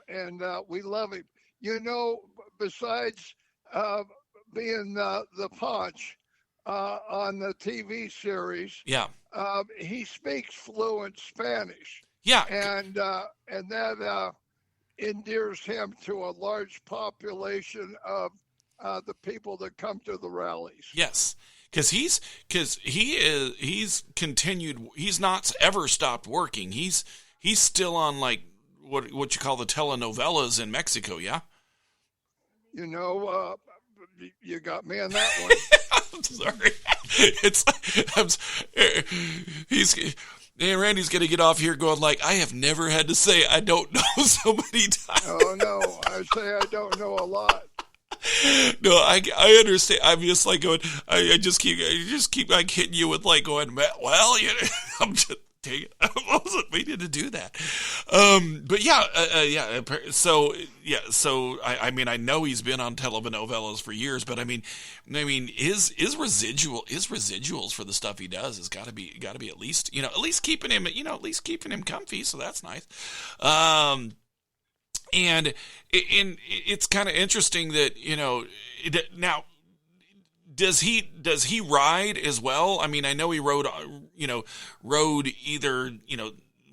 Speaker 5: And we love him. Besides being the Punch on the TV series,
Speaker 2: yeah,
Speaker 5: he speaks fluent Spanish.
Speaker 2: Yeah.
Speaker 5: And that endears him to a large population of the people that come to the rallies.
Speaker 2: Yes, because he's continued. He's not ever stopped working. He's still on like what you call the telenovelas in Mexico. Yeah.
Speaker 5: You got me on that one.
Speaker 2: I'm sorry. Randy's going to get off here going like, I have never had to say I don't know so many times.
Speaker 5: Oh no, I say I don't know a lot.
Speaker 2: No, I understand. I'm just like going. I just keep like hitting you with like going. Well, I'm just taking. I wasn't meaning to do that. But yeah. So I mean, I know he's been on telenovelas for years, but I mean, his residuals for the stuff he does has got to be at least keeping him comfy. So that's nice. And it's kind of interesting that now does he ride as well? I mean, I know he rode either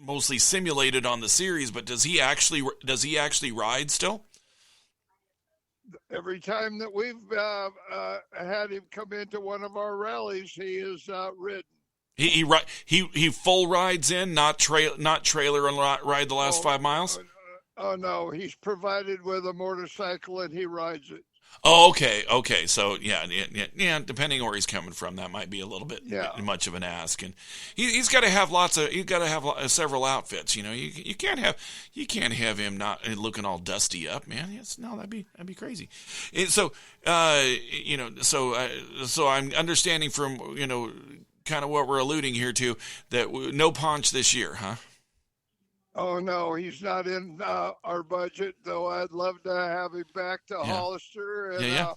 Speaker 2: mostly simulated on the series, but does he actually ride still?
Speaker 5: Every time that we've had him come into one of our rallies, he is ridden.
Speaker 2: He full rides in, not trailer and ride the last 5 miles.
Speaker 5: Oh no, he's provided with a motorcycle and he rides it.
Speaker 2: Oh, okay. So yeah. Depending on where he's coming from, that might be a little bit much of an ask, and he's got to have several outfits. You can't have him not looking all dusty up, man. That'd be crazy. So I'm understanding from kind of what we're alluding here to that no Ponch this year, huh?
Speaker 5: Oh no, he's not in our budget. Though I'd love to have him back to Hollister, and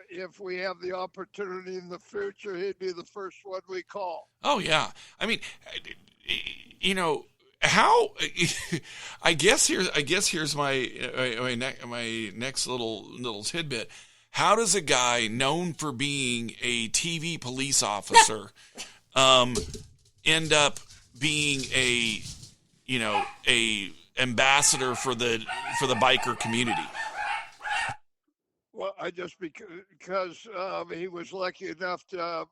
Speaker 5: if we have the opportunity in the future, he'd be the first one we call.
Speaker 2: Oh yeah, I mean, how? I guess here's my next little tidbit. How does a guy known for being a TV police officer end up being a ambassador for the biker community?
Speaker 5: Well, because he was lucky enough to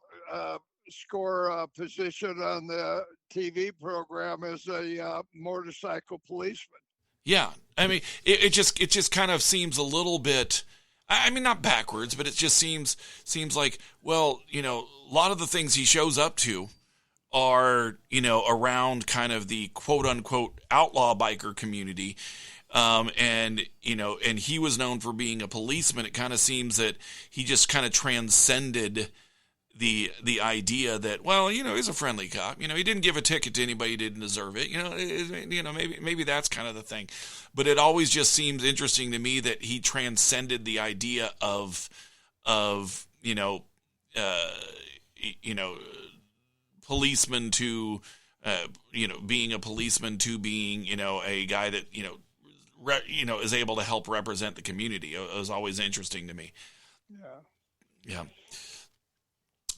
Speaker 5: score a position on the TV program as a motorcycle policeman.
Speaker 2: Yeah, I mean, it just kind of seems a little bit. I mean, not backwards, but it just seems like, well, a lot of the things he shows up to are, around kind of the quote unquote outlaw biker community. And he was known for being a policeman. It kind of seems that he just kind of transcended the idea that, well, he's a friendly cop. He didn't give a ticket to anybody who didn't deserve it. Maybe that's kind of the thing. But it always just seems interesting to me that he transcended the idea of policeman to being a policeman to being a guy that is able to help represent the community. It was always interesting to me. Yeah.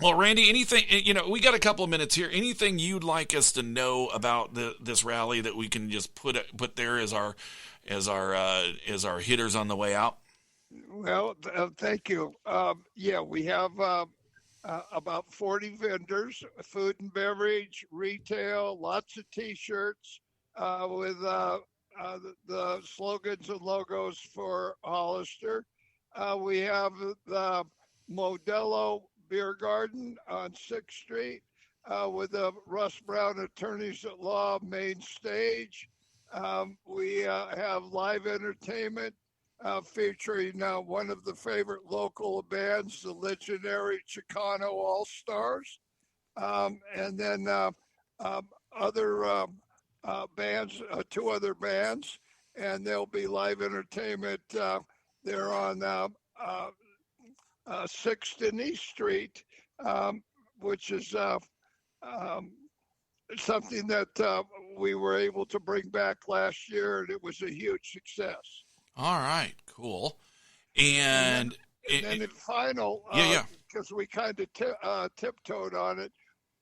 Speaker 2: Well, Randy, anything, we got a couple of minutes here. Anything you'd like us to know about this rally that we can just put there as our hitters on the way out?
Speaker 5: Well, thank you. We have about 40 vendors, food and beverage, retail, lots of T-shirts with the slogans and logos for Hollister. We have the Modelo Beer Garden on 6th Street with the Russ Brown Attorneys at Law main stage. We have live entertainment featuring one of the favorite local bands, the legendary Chicano All-Stars. And then other bands, 2 other bands, and there'll be live entertainment there on 6th and East Street, which is something that we were able to bring back last year, and it was a huge success.
Speaker 2: All right, cool. And
Speaker 5: then in final, because we kind of tiptoed on it,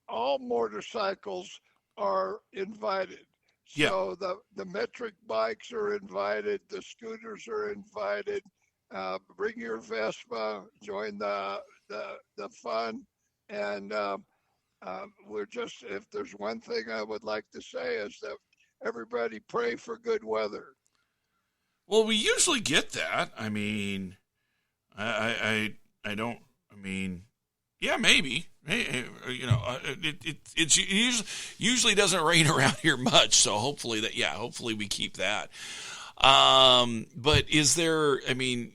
Speaker 5: all motorcycles are invited. So the metric bikes are invited, the scooters are invited. Bring your Vespa, join the fun, and we're just, if there's one thing I would like to say is that everybody pray for good weather.
Speaker 2: Well, we usually get that. I mean, I don't. I mean, yeah, maybe. It usually doesn't rain around here much, so hopefully we keep that. But is there? I mean,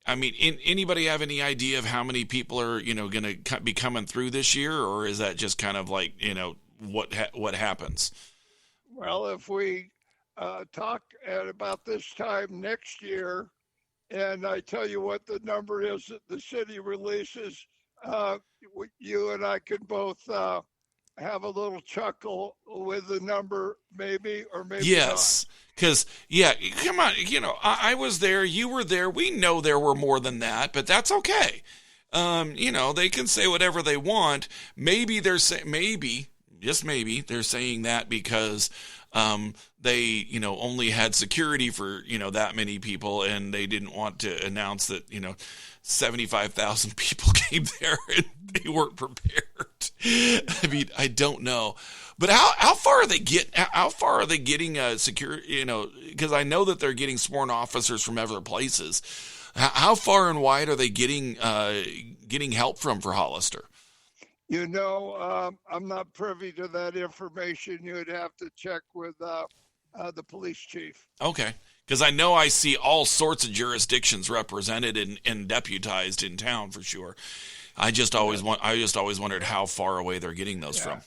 Speaker 2: anybody have any idea of how many people are going to be coming through this year, or is that just kind of like what happens?
Speaker 5: Well, if we talk at about this time next year, and I tell you what the number is that the city releases, you and I could both have a little chuckle with the number, maybe or maybe
Speaker 2: yes.
Speaker 5: not.
Speaker 2: Because, come on, I was there, you were there, we know there were more than that, but that's okay. They can say whatever they want. Maybe they're just maybe, they're saying that because they, only had security for, that many people, and they didn't want to announce that, 75,000 people came there and they weren't prepared. I mean, I don't know. But how far are they getting security, because I know that they're getting sworn officers from other places. How far and wide are they getting help from for Hollister?
Speaker 5: I'm not privy to that information. You would have to check with the police chief.
Speaker 2: Okay, because I know I see all sorts of jurisdictions represented and deputized in town for sure. I just always wondered how far away they're getting those from.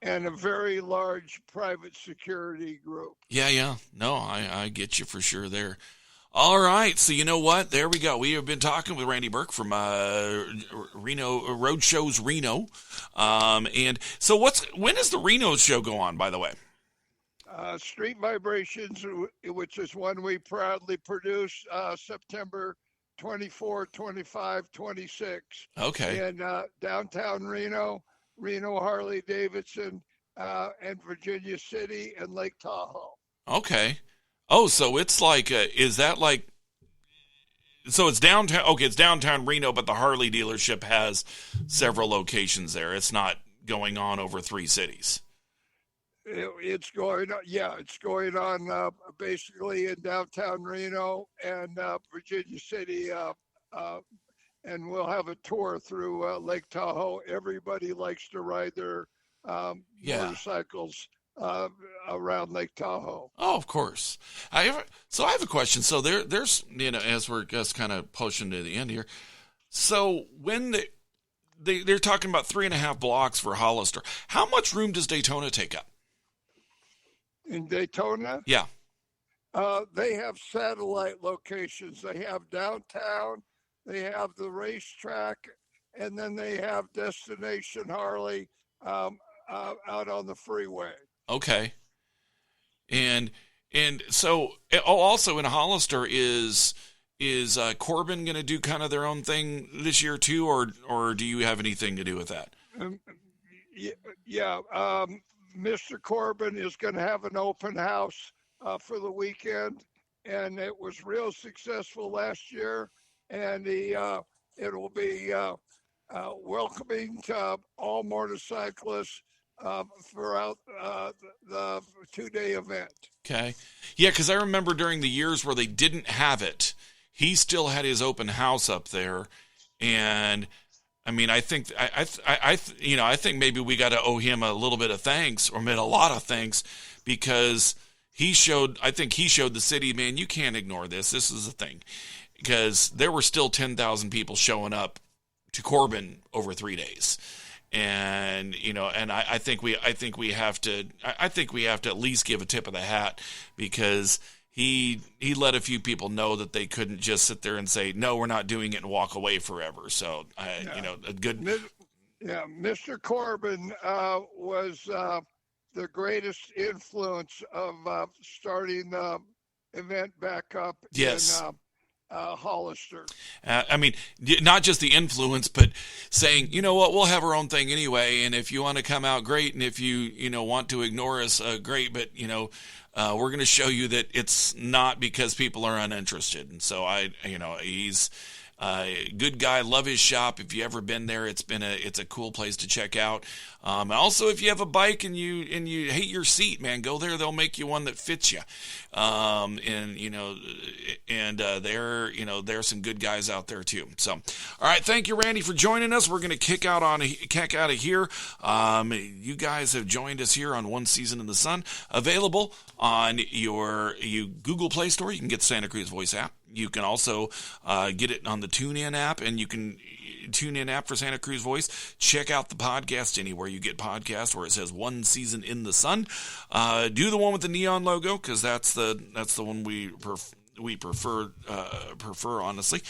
Speaker 5: And a very large private security group. Yeah.
Speaker 2: No, I get you for sure there. All right, so you know what? There we go. We have been talking with Randy Burke from Reno Road Shows Reno, and so when does the Reno show go on? By the way,
Speaker 5: Street Vibrations, which is one we proudly produce, September 24, 25, 26.
Speaker 2: Okay.
Speaker 5: In downtown Reno, Harley Davidson, and Virginia City and Lake Tahoe.
Speaker 2: Okay. Oh, so it's like, is that like, so it's downtown, okay, it's downtown Reno, but the Harley dealership has several locations there. It's not going on over 3 cities.
Speaker 5: It's going on basically in downtown Reno and Virginia City, and we'll have a tour through Lake Tahoe. Everybody likes to ride their motorcycles around Lake Tahoe.
Speaker 2: Oh, of course. I have a question. So there's as we're just kind of pushing to the end here. So when they're talking about 3.5 blocks for Hollister, how much room does Daytona take up?
Speaker 5: In Daytona?
Speaker 2: Yeah.
Speaker 5: They have satellite locations. They have downtown, they have the racetrack, and then they have Destination Harley out on the freeway.
Speaker 2: Okay. And so also in Hollister is Corbin going to do kind of their own thing this year too, or do you have anything to do with that?
Speaker 5: Yeah. Mr. Corbin is going to have an open house for the weekend, and it was real successful last year, and it will be welcoming to all motorcyclists throughout the 2-day event.
Speaker 2: Okay. Yeah, because I remember during the years where they didn't have it, he still had his open house up there, and I mean, I think I think maybe we got to owe him a little bit of thanks, or a lot of thanks, because I think he showed the city, man, you can't ignore this. This is a thing, because there were still 10,000 people showing up to Corbin over 3 days. And I think we have to at least give a tip of the hat, because he let a few people know that they couldn't just sit there and say, no, we're not doing it, and walk away forever. So a good.
Speaker 5: Mr. Corbin was the greatest influence of starting the event back up.
Speaker 2: Yes.
Speaker 5: In Hollister.
Speaker 2: I mean, not just the influence, but saying, you know what, we'll have our own thing anyway, and if you want to come out, great, and if you want to ignore us, great, but we're going to show you that it's not because people are uninterested. And so he's a good guy. Love his shop. If you ever been there, it's a cool place to check out. Also, if you have a bike and you hate your seat, man, go there. They'll make you one that fits you. There's some good guys out there too. So, all right, thank you, Randy, for joining us. We're going to kick out of here. You guys have joined us here on One Season in the Sun, available on your Google Play Store. You can get the Santa Cruz Voice app. You can also get it on the TuneIn app, and you can TuneIn app for Santa Cruz Voice. Check out the podcast anywhere you get podcasts, where it says One Season in the Sun. Do the one with the neon logo, because that's the one we prefer honestly.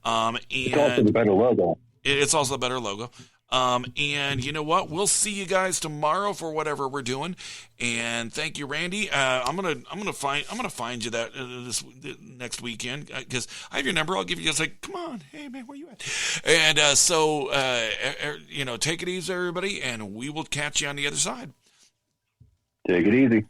Speaker 6: It's also the better logo.
Speaker 2: It's also the better logo. And you know what? We'll see you guys tomorrow for whatever we're doing. And thank you, Randy. I'm gonna find you that this next weekend, because I have your number. I'll give you just like, come on, hey man, where you at? And take it easy, everybody, and we will catch you on the other side.
Speaker 6: Take it easy.